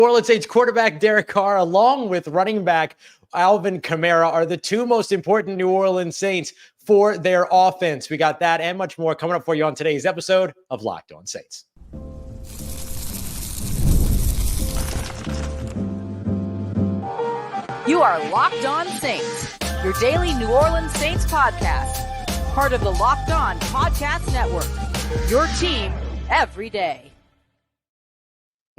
New Orleans Saints quarterback Derek Carr, along with running back Alvin Kamara, are the two most important New Orleans Saints for their offense. We got that and much more coming up for you on today's episode of Locked On Saints. You are Locked On Saints, your daily New Orleans Saints podcast. Part of the Locked On Podcast Network, your team every day.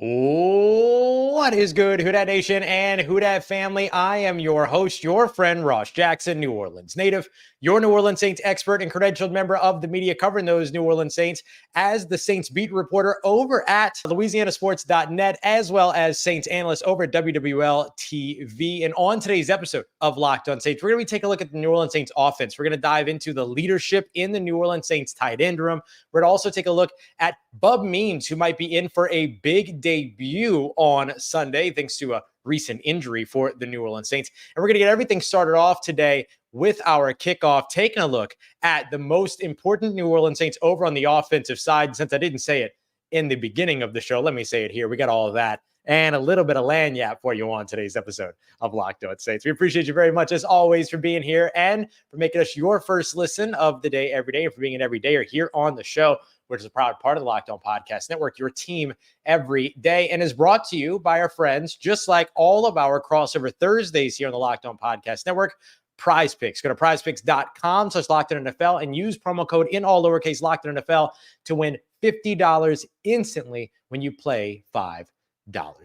What is good, Who Dat Nation and Who Dat family? I am your host, your friend, Ross Jackson, New Orleans native, your New Orleans Saints expert and credentialed member of the media covering those New Orleans Saints as the Saints beat reporter over at LouisianaSports.net, as well as Saints analyst over at WWL TV. And on today's episode of Locked On Saints, we're going to be taking a look at the New Orleans Saints offense. We're going to dive into the leadership in the New Orleans Saints tight end room. We're going to also take a look at Bub Means, who might be in for a big debut on Sunday, thanks to a recent injury for the New Orleans Saints. And we're going to get everything started off today with our kickoff, taking a look at the most important New Orleans Saints over on the offensive side. Since I didn't say it in the beginning of the show, let me say it here. We got all of that and a little bit of lagniappe for you on today's episode of Locked On Saints. We appreciate you very much, as always, for being here and for making us your first listen of the day every day, and for being an everydayer here on the show, which is a proud part of the Locked On Podcast Network, your team every day, and is brought to you by our friends, just like all of our crossover Thursdays here on the Locked On Podcast Network, PrizePicks. Go to prizepicks.com/LockedOnNFL and use promo code in all lowercase LockedOnNFL to win $50 instantly when you play $5.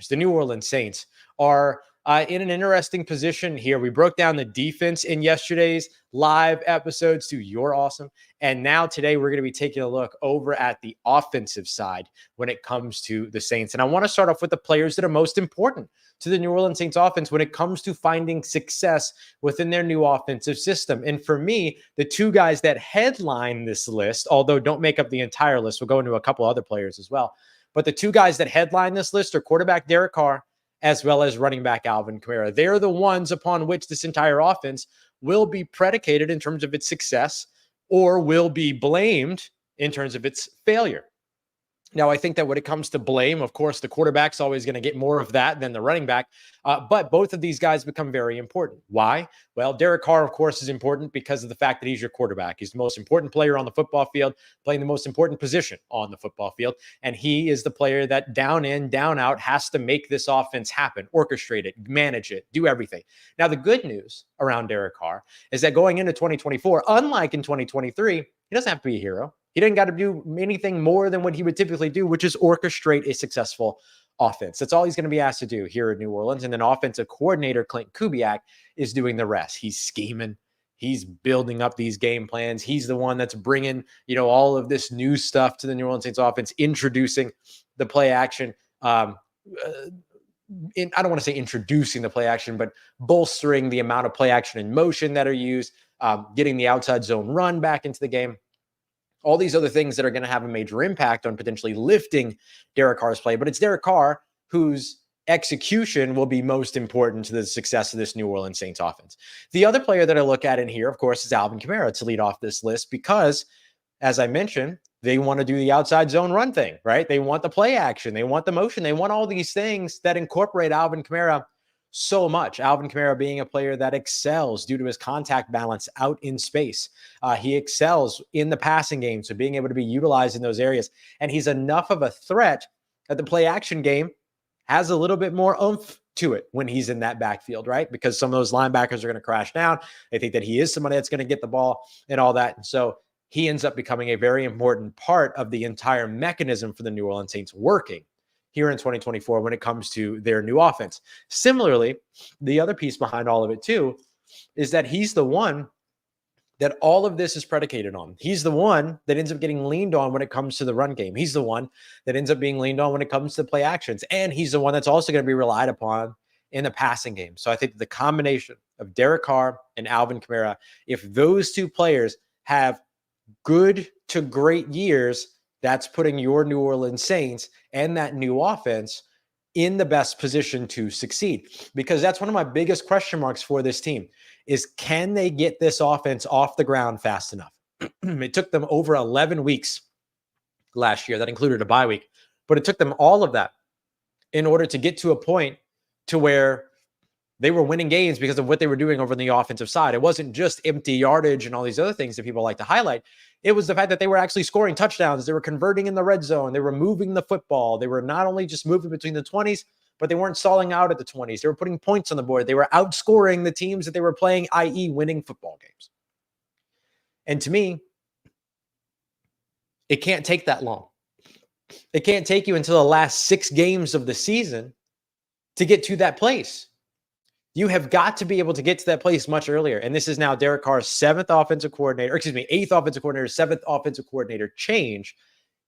The New Orleans Saints are in an interesting position here. We broke down the defense in yesterday's live episodes to You're Awesome. And now today we're going to be taking a look over at the offensive side when it comes to the Saints. And I want to start off with the players that are most important to the New Orleans Saints offense when it comes to finding success within their new offensive system. And for me, the two guys that headline this list, although don't make up the entire list, we'll go into a couple other players as well. But the two guys that headline this list are quarterback Derek Carr as well as running back Alvin Kamara. They're the ones upon which this entire offense will be predicated in terms of its success or will be blamed in terms of its failure. Now, I think that when it comes to blame, of course, the quarterback's always going to get more of that than the running back. But both of these guys become very important. Why? Well, Derek Carr, of course, is important because of the fact that he's your quarterback. He's the most important player on the football field, playing the most important position on the football field. And he is the player that down in, down out has to make this offense happen, orchestrate it, manage it, do everything. Now, the good news around Derek Carr is that going into 2024, unlike in 2023, he doesn't have to be a hero. He didn't got to do anything more than what he would typically do, which is orchestrate a successful offense. That's all he's going to be asked to do here in New Orleans. And then offensive coordinator Klint Kubiak is doing the rest. He's scheming. He's building up these game plans. He's the one that's bringing, all of this new stuff to the New Orleans Saints offense, introducing the play action. I don't want to say introducing the play action, but bolstering the amount of play action in motion that are used, getting the outside zone run back into the game. All these other things that are going to have a major impact on potentially lifting Derek Carr's play. But it's Derek Carr whose execution will be most important to the success of this New Orleans Saints offense. The other player that I look at in here, of course, is Alvin Kamara to lead off this list because, as I mentioned, they want to do the outside zone run thing, right? They want the play action. They want the motion. They want all these things that incorporate Alvin Kamara so much. Alvin Kamara being a player that excels due to his contact balance out in space. He excels in the passing game, so being able to be utilized in those areas. And he's enough of a threat that the play action game has a little bit more oomph to it when he's in that backfield, right? Because some of those linebackers are going to crash down. They think that he is somebody that's going to get the ball and all that. And so he ends up becoming a very important part of the entire mechanism for the New Orleans Saints working here in 2024 when it comes to their new offense. Similarly, the other piece behind all of it too is that he's the one that all of this is predicated on. He's the one that ends up getting leaned on when it comes to the run game. He's the one that ends up being leaned on when it comes to play actions. And he's the one that's also going to be relied upon in the passing game. So I think the combination of Derek Carr and Alvin Kamara, if those two players have good to great years, that's putting your New Orleans Saints and that new offense in the best position to succeed. Because that's one of my biggest question marks for this team is, can they get this offense off the ground fast enough? It took them over 11 weeks last year. That included a bye week, but it took them all of that in order to get to a point to where they were winning games because of what they were doing over on the offensive side. It wasn't just empty yardage and all these other things that people like to highlight. It was the fact that they were actually scoring touchdowns. They were converting in the red zone. They were moving the football. They were not only just moving between the 20s, but they weren't stalling out at the 20s. They were putting points on the board. They were outscoring the teams that they were playing, i.e. winning football games. And to me, it can't take that long. It can't take you until the last 6 games of the season to get to that place. You have got to be able to get to that place much earlier. And this is now Derek Carr's 8th offensive coordinator 7th offensive coordinator change.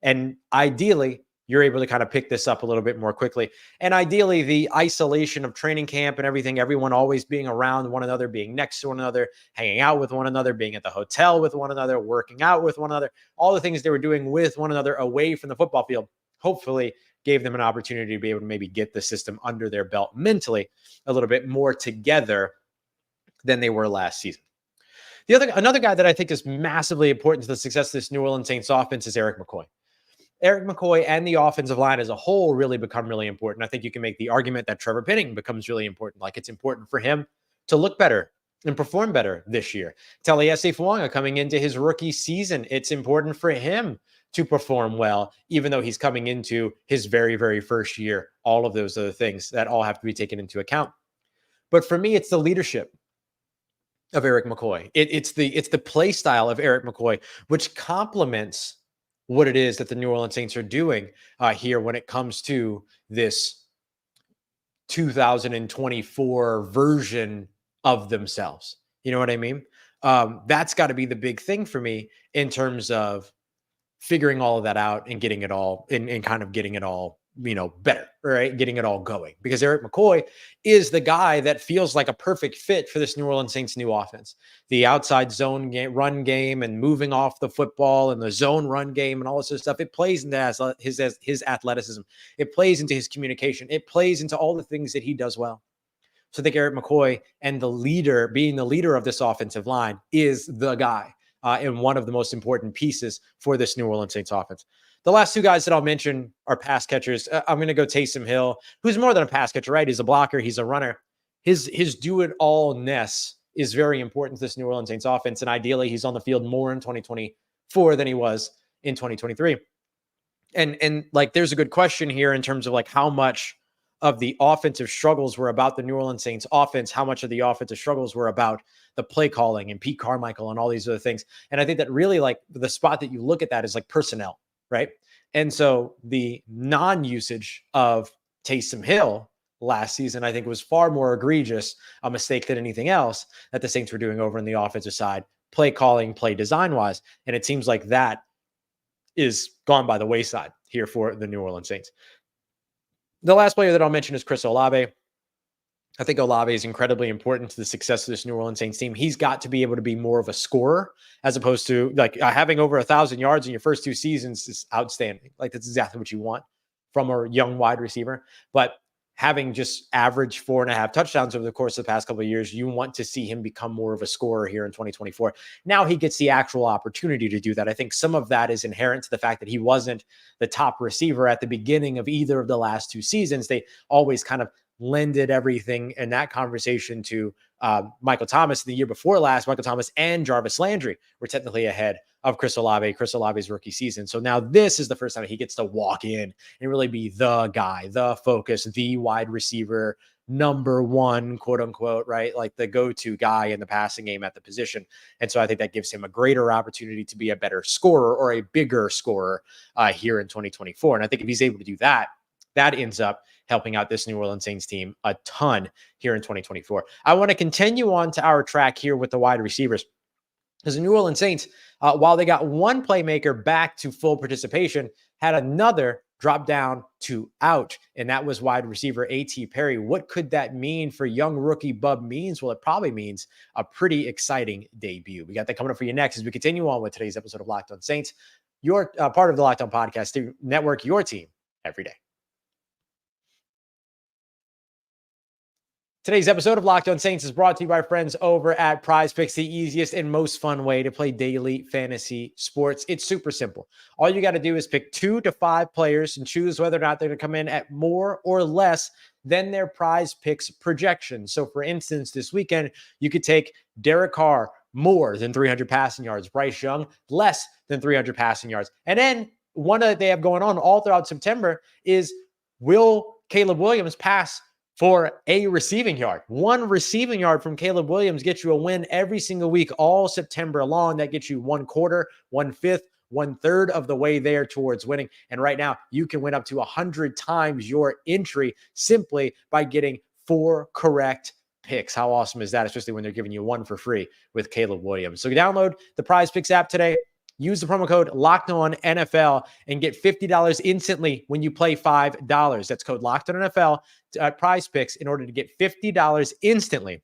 And ideally, you're able to kind of pick this up a little bit more quickly. And ideally, the isolation of training camp and everything, everyone always being around one another, being next to one another, hanging out with one another, being at the hotel with one another, working out with one another, all the things they were doing with one another away from the football field, hopefully gave them an opportunity to be able to maybe get the system under their belt mentally a little bit more together than they were last season. Another guy that I think is massively important to the success of this New Orleans Saints offense is Eric McCoy. Eric McCoy and the offensive line as a whole really become really important. I think you can make the argument that Trevor Penning becomes really important. Like, it's important for him to look better and perform better this year. Taliese Fuanga coming into his rookie season, it's important for him to perform well, even though he's coming into his very, very first year. All of those other things that all have to be taken into account. But for me, it's the leadership of Eric McCoy. It's the play style of Eric McCoy, which complements what it is that the New Orleans Saints are doing here when it comes to this 2024 version of themselves. You know what I mean? That's got to be the big thing for me in terms of figuring all of that out and getting it all and kind of getting it all, better, right? Getting it all going, because Eric McCoy is the guy that feels like a perfect fit for this New Orleans Saints new offense. The outside zone run game and moving off the football and the zone run game and all this other stuff. It plays into his athleticism. It plays into his communication. It plays into all the things that he does well. So I think Eric McCoy and being the leader of this offensive line is the guy and one of the most important pieces for this New Orleans Saints offense. The last 2 guys that I'll mention are pass catchers. I'm going to go Taysom Hill, who's more than a pass catcher, right? He's a blocker. He's a runner. His do-it-all-ness is very important to this New Orleans Saints offense, and ideally he's on the field more in 2024 than he was in 2023. And like, there's a good question here in terms of like how much of the offensive struggles were about the New Orleans Saints offense, how much of the offensive struggles were about the play calling and Pete Carmichael and all these other things. And I think that really, like, the spot that you look at that is like personnel, right? And so the non-usage of Taysom Hill last season, I think, was far more egregious a mistake than anything else that the Saints were doing over on the offensive side, play calling, play design wise. And it seems like that is gone by the wayside here for the New Orleans Saints. The last player that I'll mention is Chris Olave. I think Olave is incredibly important to the success of this New Orleans Saints team. He's got to be able to be more of a scorer, as opposed to like having over 1,000 yards in your first 2 seasons is outstanding. Like, that's exactly what you want from a young wide receiver. But having just averaged 4.5 touchdowns over the course of the past couple of years, you want to see him become more of a scorer here in 2024. Now he gets the actual opportunity to do that. I think some of that is inherent to the fact that he wasn't the top receiver at the beginning of either of the last 2 seasons. They always kind of lended everything in that conversation to Michael Thomas the year before last. Michael Thomas and Jarvis Landry were technically ahead of Chris Olave's rookie season. So now this is the first time he gets to walk in and really be the guy, the focus, the wide receiver, number 1, quote unquote, right? Like the go-to guy in the passing game at the position. And so I think that gives him a greater opportunity to be a better scorer or a bigger scorer here in 2024. And I think if he's able to do that, that ends up helping out this New Orleans Saints team a ton here in 2024. I want to continue on to our track here with the wide receivers, because the New Orleans Saints, while they got one playmaker back to full participation, had another drop down to out, and that was wide receiver A.T. Perry. What could that mean for young rookie Bub Means? Well, it probably means a pretty exciting debut. We got that coming up for you next as we continue on with today's episode of Locked On Saints. You're part of the Locked On Podcast Network, your team every day. Today's episode of Locked On Saints is brought to you by friends over at PrizePicks, the easiest and most fun way to play daily fantasy sports. It's super simple. All you got to do is pick 2 to 5 players and choose whether or not they're going to come in at more or less than their PrizePicks projection. So, for instance, this weekend, you could take Derek Carr more than 300 passing yards, Bryce Young less than 300 passing yards. And then one that they have going on all throughout September is, will Caleb Williams pass for a receiving yard? One receiving yard from Caleb Williams gets you a win every single week, all September long. That gets you 1/4, 1/5, 1/3 of the way there towards winning. And right now, you can win up to 100 times your entry simply by getting 4 correct picks. How awesome is that? Especially when they're giving you 1 for free with Caleb Williams. So download the PrizePicks app today. Use the promo code LOCKEDONNFL and get $50 instantly when you play $5. That's code LOCKEDONNFL at PrizePicks in order to get $50 instantly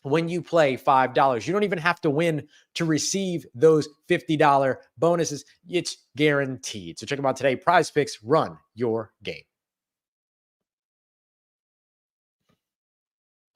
when you play $5. You don't even have to win to receive those $50 bonuses. It's guaranteed. So check them out today. PrizePicks, run your game.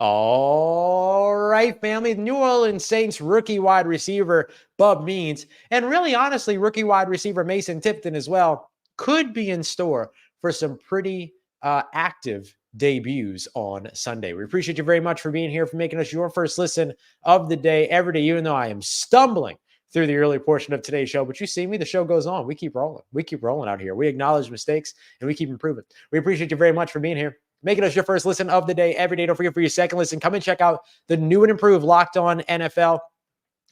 All right, family. The New Orleans Saints rookie wide receiver, Bub Means, and really honestly, rookie wide receiver Mason Tipton as well, could be in store for some pretty active debuts on Sunday. We appreciate you very much for being here, for making us your first listen of the day every day, even though I am stumbling through the early portion of today's show. But you see me, the show goes on. We keep rolling. We keep rolling out here. We acknowledge mistakes and we keep improving. We appreciate you very much for being here, making us your first listen of the day every day. Don't forget, for your second listen, come and check out the new and improved Locked On NFL,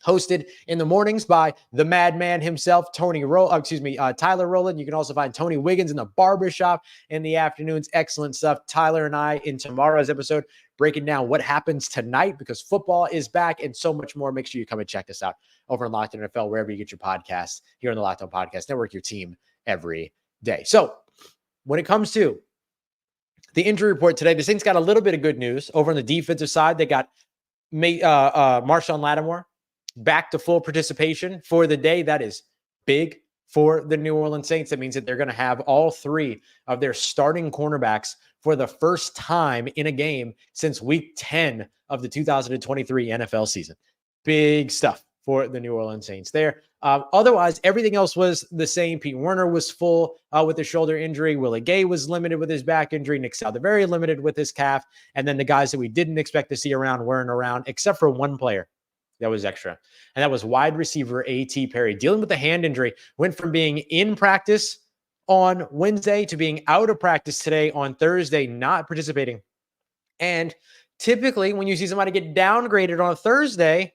hosted in the mornings by the madman himself, Tyler Rowland. You can also find Tony Wiggins in the barbershop in the afternoons. Excellent stuff. Tyler and I in tomorrow's episode breaking down what happens tonight, because football is back and so much more. Make sure you come and check us out over on Locked On NFL, wherever you get your podcasts, here on the Locked On Podcast Network, your team every day. So when it comes to the injury report today, the Saints got a little bit of good news. Over on the defensive side, they got Marshawn Lattimore back to full participation for the day. That is big for the New Orleans Saints. That means that they're going to have all 3 of their starting cornerbacks for the first time in a game since week 10 of the 2023 NFL season. Big stuff for the New Orleans Saints there. Otherwise, everything else was the same. Pete Werner was full with a shoulder injury. Willie Gay was limited with his back injury. Nick Sal, very limited with his calf. And then the guys that we didn't expect to see around weren't around, except for one player that was extra. And that was wide receiver A.T. Perry, dealing with a hand injury. Went from being in practice on Wednesday to being out of practice today on Thursday, not participating. And typically when you see somebody get downgraded on a Thursday,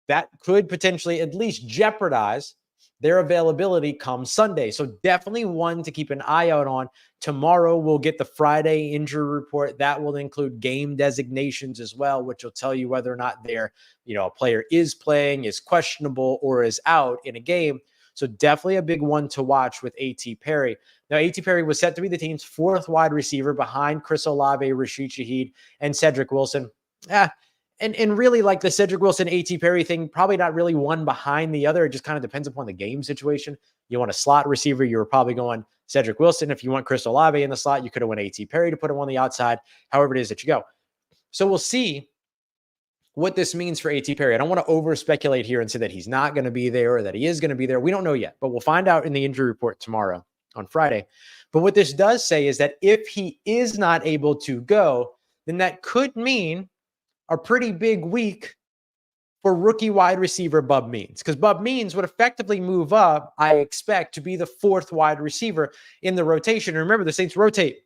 that could potentially at least jeopardize their availability come Sunday. So definitely one to keep an eye out on. Tomorrow we'll get the Friday injury report. That will include game designations as well, which will tell you whether or not a player is playing, is questionable, or is out in a game. So definitely a big one to watch with A.T. Perry. Now, A.T. Perry was set to be the team's 4th wide receiver behind Chris Olave, Rashid Shaheed, and Cedric Wilson. And really, like the Cedric Wilson, A.T. Perry thing, probably not really one behind the other. It just kind of depends upon the game situation. You want a slot receiver, you were probably going Cedric Wilson. If you want Chris Olave in the slot, you could have went A.T. Perry to put him on the outside, however it is that you go. So we'll see what this means for A.T. Perry. I don't want to over speculate here and say that he's not going to be there or that he is going to be there. We don't know yet, but we'll find out in the injury report tomorrow on Friday. But what this does say is that if he is not able to go, then that could mean a pretty big week for rookie wide receiver Bub Means, because Bub Means would effectively move up, I expect, to be the 4th wide receiver in the rotation. And remember, the Saints rotate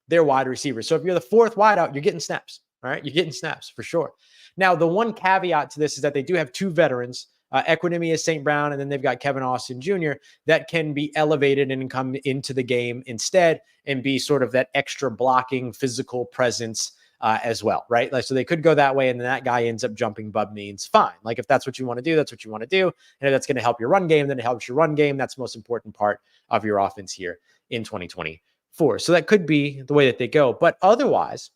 their wide receivers. So if you're the 4th wideout, you're getting snaps. All right, you're getting snaps for sure. Now, the one caveat to this is that they do have 2 veterans, Equinemius St. Brown, and then they've got Kevin Austin Jr., that can be elevated and come into the game instead and be sort of that extra blocking physical presence as well, right? Like, so they could go that way, and then that guy ends up jumping Bub Means. Fine. Like, if that's what you want to do, that's what you want to do. And if that's going to help your run game, then it helps your run game. That's the most important part of your offense here in 2024. So that could be the way that they go. But otherwise,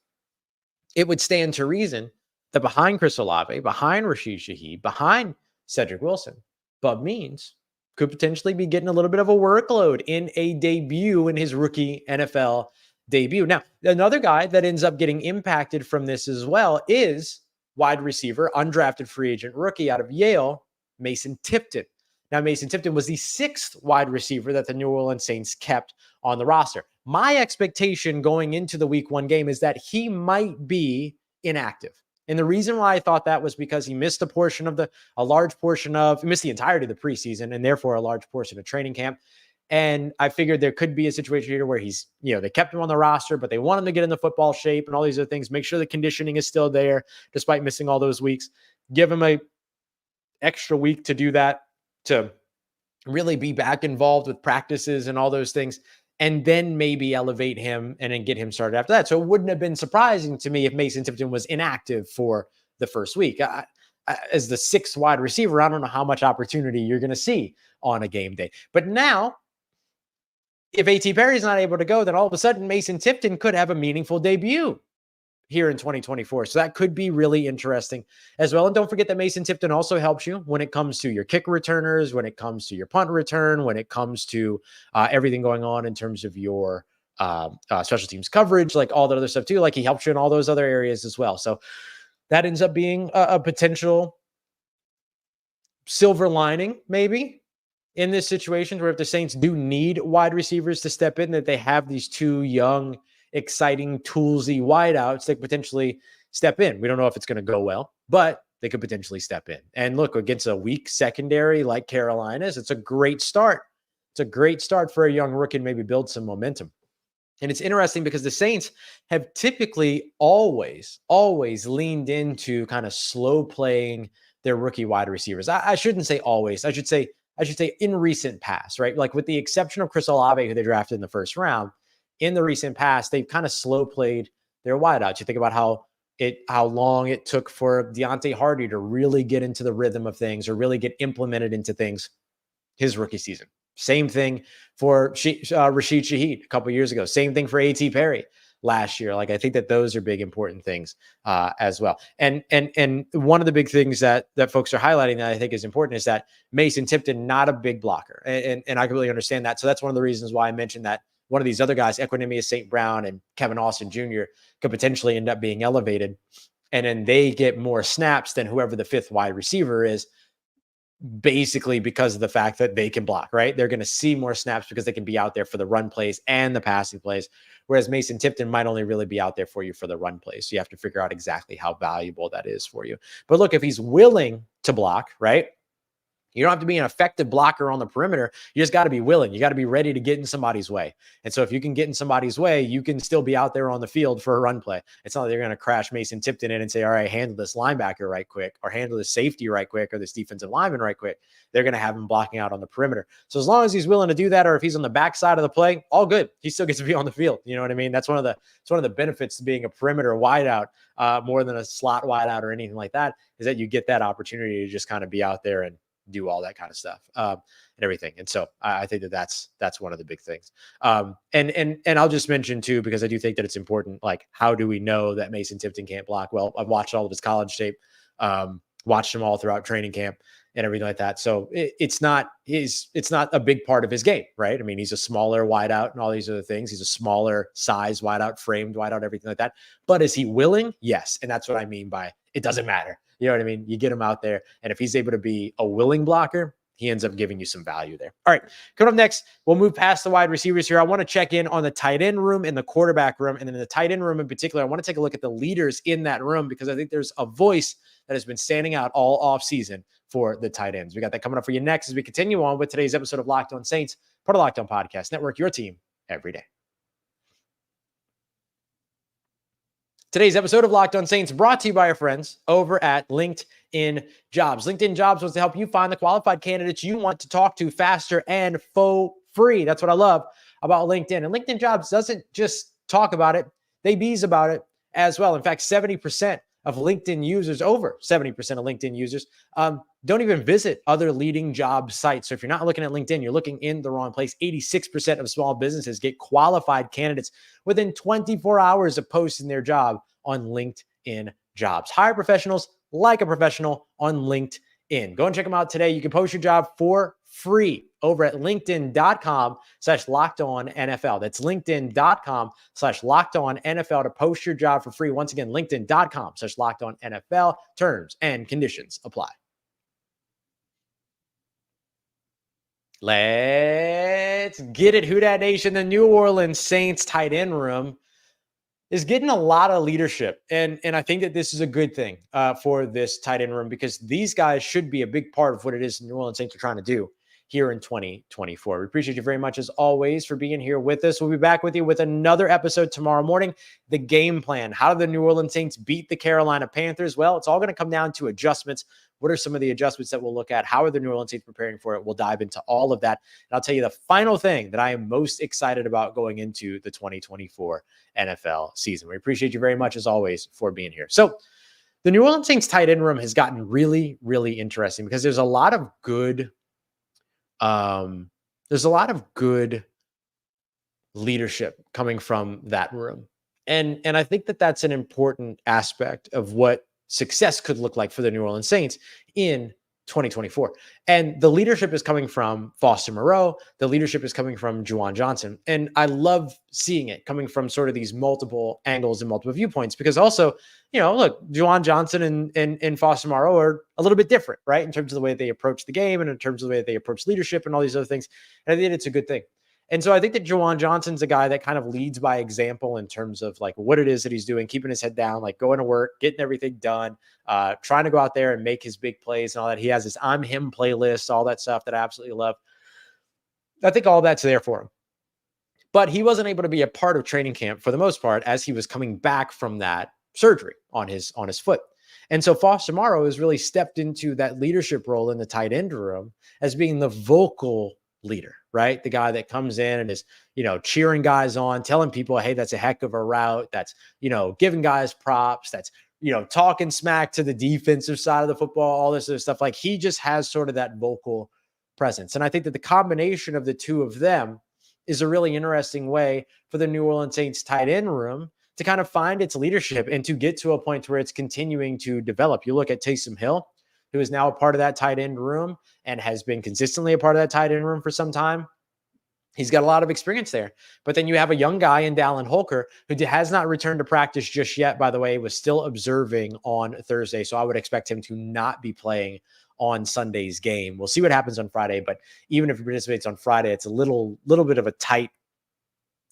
it would stand to reason that behind Chris Olave, behind Rashid Shaheed, behind Cedric Wilson, Bub Means could potentially be getting a little bit of a workload in a debut in his rookie NFL debut. Now, another guy that ends up getting impacted from this as well is wide receiver, undrafted free agent rookie out of Yale, Mason Tipton. Now, Mason Tipton was the 6th wide receiver that the New Orleans Saints kept on the roster. My expectation going into the week 1 game is that he might be inactive. And the reason why I thought that was because he missed he missed the entirety of the preseason and therefore a large portion of training camp. And I figured there could be a situation here where they kept him on the roster, but they want him to get in the football shape and all these other things, make sure the conditioning is still there despite missing all those weeks. Give him a extra week to do that, to really be back involved with practices and all those things, and then maybe elevate him and then get him started after that. So it wouldn't have been surprising to me if Mason Tipton was inactive for the first week. As the 6th wide receiver, I don't know how much opportunity you're going to see on a game day. But now, if A.T. Perry's not able to go, then all of a sudden Mason Tipton could have a meaningful debut here in 2024. So that could be really interesting as well. And don't forget that Mason Tipton also helps you when it comes to your kick returners, when it comes to your punt return, when it comes to everything going on in terms of your special teams coverage, like all that other stuff too. Like he helps you in all those other areas as well. So that ends up being a potential silver lining maybe in this situation, where if the Saints do need wide receivers to step in, that they have these 2 young, exciting, toolsy wideouts that potentially step in. We don't know if it's going to go well, but they could potentially step in. And look, against a weak secondary like Carolina's, it's a great start. It's a great start for a young rookie and maybe build some momentum. And it's interesting because the Saints have typically always leaned into kind of slow playing their rookie wide receivers. I shouldn't say always. I should say in recent past, right? Like with the exception of Chris Olave, who they drafted in the first round, in the recent past, they've kind of slow played their wideouts. You think about how long it took for Deontay Hardy to really get into the rhythm of things or really get implemented into things his rookie season. Same thing for Rashid Shaheed a couple years ago. Same thing for A.T. Perry last year. Like I think that those are big important things as well. And one of the big things that folks are highlighting that I think is important is that Mason Tipton, not a big blocker, and I completely understand that. So that's one of the reasons why I mentioned that one of these other guys, Equanimeous St. Brown and Kevin Austin Jr., could potentially end up being elevated, and then they get more snaps than whoever the 5th wide receiver is, basically because of the fact that they can block, right? They're going to see more snaps because they can be out there for the run plays and the passing plays, whereas Mason Tipton might only really be out there for you for the run plays. So you have to figure out exactly how valuable that is for you. But look, if he's willing to block, right? You don't have to be an effective blocker on the perimeter. You just got to be willing. You got to be ready to get in somebody's way. And so if you can get in somebody's way, you can still be out there on the field for a run play. It's not like they're going to crash Mason Tipton in and say, all right, handle this linebacker right quick, or handle this safety right quick, or this defensive lineman right quick. They're going to have him blocking out on the perimeter. So as long as he's willing to do that, or if he's on the backside of the play, all good. He still gets to be on the field. You know what I mean? It's one of the benefits to being a perimeter wideout, more than a slot wideout or anything like that, is that you get that opportunity to just kind of be out there and do all that kind of stuff and everything. And so I think that's one of the big things. And I'll just mention too, because I do think that it's important, like, how do we know that Mason Tipton can't block? Well, I've watched all of his college tape, watched him all throughout training camp and everything like that. So it's not a big part of his game, right? I mean, he's a smaller wideout and all these other things. He's a smaller size wideout, framed wideout, everything like that. But is he willing? Yes. And that's what I mean by it doesn't matter. You know what I mean? You get him out there, and if he's able to be a willing blocker, he ends up giving you some value there. All right, coming up next, we'll move past the wide receivers here. I want to check in on the tight end room and the quarterback room, and then in the tight end room in particular, I want to take a look at the leaders in that room, because I think there's a voice that has been standing out all offseason for the tight ends. We got that coming up for you next as we continue on with today's episode of Locked On Saints, part of Locked On Podcast Network, your team every day. Today's episode of Locked On Saints brought to you by our friends over at LinkedIn Jobs. LinkedIn Jobs wants to help you find the qualified candidates you want to talk to faster and for free. That's what I love about LinkedIn. And LinkedIn Jobs doesn't just talk about it, they bees about it as well. In fact, 70% of LinkedIn users, over 70% of LinkedIn users, don't even visit other leading job sites. So if you're not looking at LinkedIn, you're looking in the wrong place. 86% of small businesses get qualified candidates within 24 hours of posting their job on LinkedIn Jobs. Hire professionals like a professional on LinkedIn in. Go and check them out today. You can post your job for free over at linkedin.com/LockedOnNFL. That's linkedin.com/LockedOnNFL to post your job for free. Once again, linkedin.com/LockedOnNFL. Terms and conditions apply. Let's get it, Who Dat Nation. The New Orleans Saints tight end room is getting a lot of leadership. And I think that this is a good thing for this tight end room, because these guys should be a big part of what it is the New Orleans Saints are trying to do here in 2024. We appreciate you very much, as always, for being here with us. We'll be back with you with another episode tomorrow morning. The game plan. How do the New Orleans Saints beat the Carolina Panthers? Well, it's all going to come down to adjustments. What are some of the adjustments that we'll look at? How are the New Orleans Saints preparing for it? We'll dive into all of that. And I'll tell you the final thing that I am most excited about going into the 2024 NFL season. We appreciate you very much, as always, for being here. So the New Orleans Saints tight end room has gotten really, really interesting, because there's a lot of good leadership coming from that room. And I think that that's an important aspect of what success could look like for the New Orleans Saints in 2024. And the leadership is coming from Foster Moreau. The leadership is coming from Juwan Johnson. And I love seeing it coming from sort of these multiple angles and multiple viewpoints, because also, look, Juwan Johnson and Foster Moreau are a little bit different, right? In terms of the way they approach the game and in terms of the way they approach leadership and all these other things. And I think it's a good thing. And so I think that Juwan Johnson's a guy that kind of leads by example in terms of like what it is that he's doing, keeping his head down, like going to work, getting everything done, trying to go out there and make his big plays and all that. He has his I'm Him playlist, all that stuff that I absolutely love. I think all that's there for him. But he wasn't able to be a part of training camp for the most part, as he was coming back from that surgery on his foot. And so Foster Moreau has really stepped into that leadership role in the tight end room as being the vocal leader, right? The guy that comes in and is, cheering guys on, telling people, hey, that's a heck of a route. That's, giving guys props. That's, talking smack to the defensive side of the football, all this other stuff. Like, he just has sort of that vocal presence. And I think that the combination of the two of them is a really interesting way for the New Orleans Saints tight end room to kind of find its leadership and to get to a point where it's continuing to develop. You look at Taysom Hill, who is now a part of that tight end room and has been consistently a part of that tight end room for some time. He's got a lot of experience there. But then you have a young guy in Dallin Holker, who has not returned to practice just yet, by the way, was still observing on Thursday. So I would expect him to not be playing on Sunday's game. We'll see what happens on Friday, but even if he participates on Friday, it's a little bit of a tight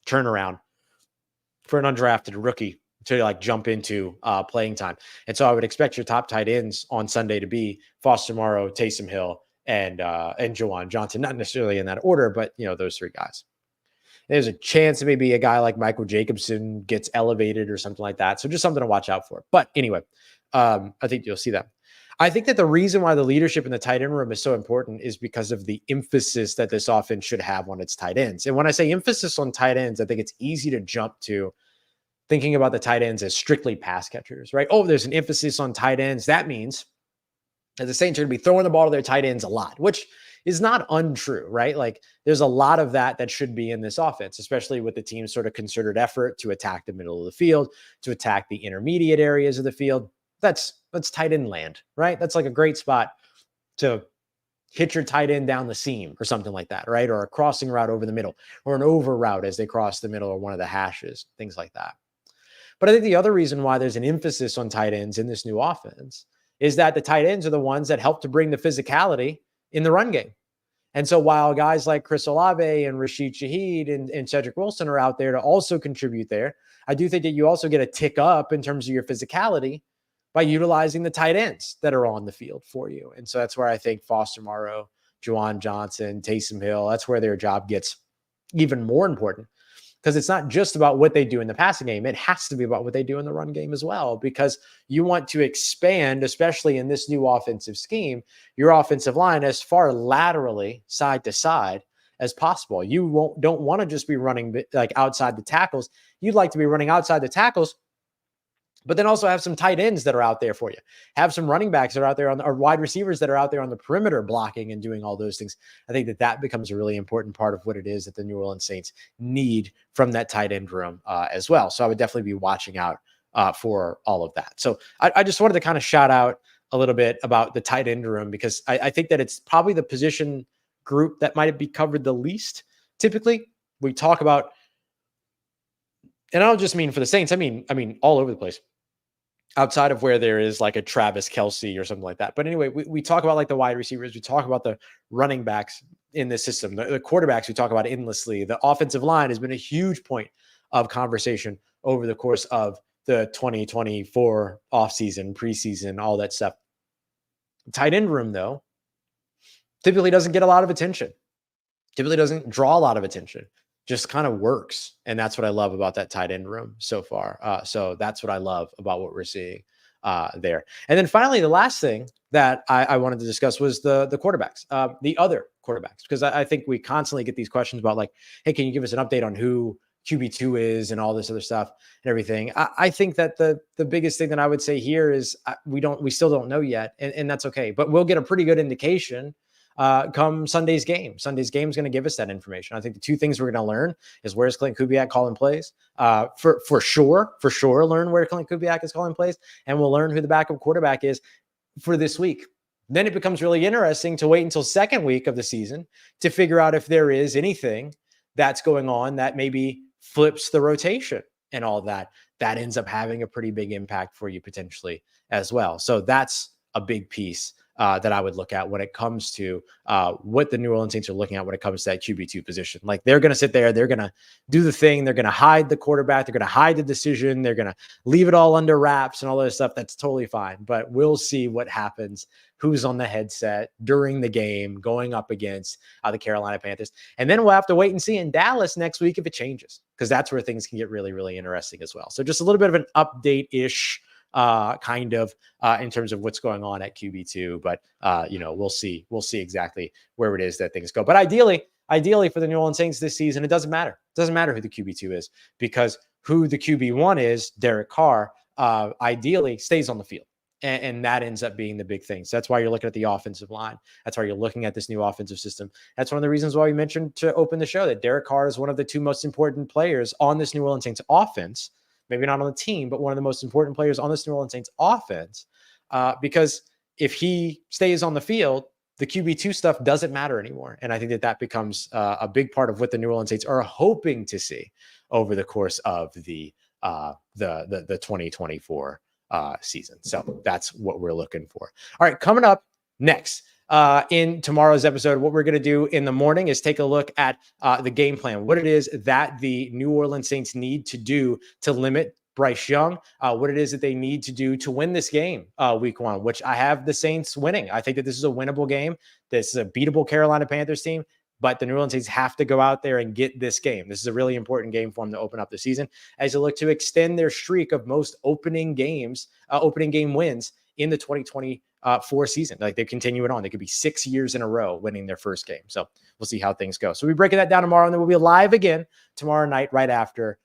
turnaround for an undrafted rookie to like jump into playing time. And so I would expect your top tight ends on Sunday to be Foster Moreau, Taysom Hill, and Juwan Johnson, not necessarily in that order, but those three guys. There's a chance that maybe a guy like Michael Jacobson gets elevated or something like that. So just something to watch out for. But anyway, I think you'll see that. I think that the reason why the leadership in the tight end room is so important is because of the emphasis that this offense should have on its tight ends. And when I say emphasis on tight ends, I think it's easy to jump to thinking about the tight ends as strictly pass catchers, right? Oh, there's an emphasis on tight ends. That means that the Saints are going to be throwing the ball to their tight ends a lot, which is not untrue, right? Like, there's a lot of that should be in this offense, especially with the team's sort of concerted effort to attack the middle of the field, to attack the intermediate areas of the field. That's tight end land, right? That's like a great spot to hit your tight end down the seam or something like that, right? Or a crossing route over the middle, or an over route as they cross the middle, or one of the hashes, things like that. But I think the other reason why there's an emphasis on tight ends in this new offense is that the tight ends are the ones that help to bring the physicality in the run game. And so while guys like Chris Olave and Rashid Shaheed and Cedric Wilson are out there to also contribute there, I do think that you also get a tick up in terms of your physicality by utilizing the tight ends that are on the field for you. And so that's where I think Foster Moreau, Juwan Johnson, Taysom Hill, that's where their job gets even more important. Because it's not just about what they do in the passing game. It has to be about what they do in the run game as well, because you want to expand, especially in this new offensive scheme, your offensive line as far laterally, side to side, as possible. You don't want to just be running like outside the tackles. You'd like to be running outside the tackles, but then also have some tight ends that are out there for you. Have some running backs that are out there or wide receivers that are out there on the perimeter blocking and doing all those things. I think that becomes a really important part of what it is that the New Orleans Saints need from that tight end room as well. So I would definitely be watching out for all of that. So I just wanted to kind of shout out a little bit about the tight end room, because I think that it's probably the position group that might be covered the least. Typically, we talk about, and I don't just mean for the Saints, I mean all over the place, outside of where there is like a Travis Kelce or something like that. But anyway, we talk about like the wide receivers, we talk about the running backs in this system, the quarterbacks we talk about endlessly. The offensive line has been a huge point of conversation over the course of the 2024 offseason, preseason, all that stuff. The tight end room, though, typically doesn't get a lot of attention, typically doesn't draw a lot of attention, just kind of works. And that's what I love about that tight end room so far. So that's what I love about what we're seeing there. And then finally, the last thing that I wanted to discuss was the quarterbacks, the other quarterbacks, because I think we constantly get these questions about like, hey, can you give us an update on who QB2 is and all this other stuff and everything. I think that the biggest thing that I would say here is we still don't know yet, and that's okay, but we'll get a pretty good indication come Sunday's game. Sunday's game is going to give us that information. I think the two things we're going to learn is where's Klint Kubiak calling plays. For sure, learn where Klint Kubiak is calling plays, and we'll learn who the backup quarterback is for this week. Then it becomes really interesting to wait until second week of the season to figure out if there is anything that's going on that maybe flips the rotation and all that ends up having a pretty big impact for you potentially as well. So that's a big piece that I would look at when it comes to what the New Orleans Saints are looking at when it comes to that QB2 position. Like they're going to sit there, they're going to do the thing, they're going to hide the quarterback, they're going to hide the decision, they're going to leave it all under wraps and all this stuff. That's totally fine, but we'll see what happens, who's on the headset during the game going up against the Carolina Panthers. And then we'll have to wait and see in Dallas next week if it changes, because that's where things can get really, really interesting as well. So just a little bit of an update-ish kind of in terms of what's going on at QB2, but we'll see exactly where it is that things go. But ideally for the New Orleans Saints this season, it doesn't matter. It doesn't matter who the QB2 is, because who the QB1 is, Derek Carr, ideally stays on the field. And that ends up being the big thing. So that's why you're looking at the offensive line. That's why you're looking at this new offensive system. That's one of the reasons why we mentioned to open the show that Derek Carr is one of the two most important players on this New Orleans Saints offense. Maybe not on the team, but one of the most important players on this New Orleans Saints offense. Because if he stays on the field, the QB2 stuff doesn't matter anymore. And I think that becomes a big part of what the New Orleans Saints are hoping to see over the course of the 2024 season. So that's what we're looking for. All right, coming up next in tomorrow's episode, what we're going to do in the morning is take a look at the game plan, what it is that the New Orleans Saints need to do to limit Bryce Young, what it is that they need to do to win this game week one, which I have the Saints winning. I think that this is a winnable game. This is a beatable Carolina Panthers team. But the New Orleans Saints have to go out there and get this game. This is a really important game for them to open up the season as they look to extend their streak of most opening game wins in the 2024 season. Like they continue it on. They could be 6 years in a row winning their first game. So we'll see how things go. So we'll be breaking that down tomorrow, and then we'll be live again tomorrow night right after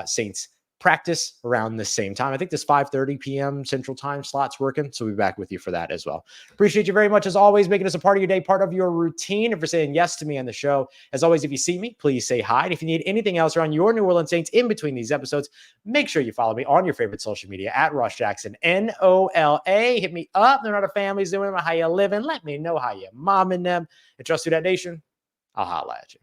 Saints practice around the same time. I think this 5:30 p.m. Central Time slot's working, so we'll be back with you for that as well. Appreciate you very much, as always, making us a part of your day, part of your routine, and for saying yes to me on the show. As always, if you see me, please say hi. And if you need anything else around your New Orleans Saints in between these episodes, make sure you follow me on your favorite social media at Ross Jackson, NOLA. Hit me up. They're not a family's doing them. How you living? Let me know how you mom and them. And trust Who Dat Nation. I'll holla at you.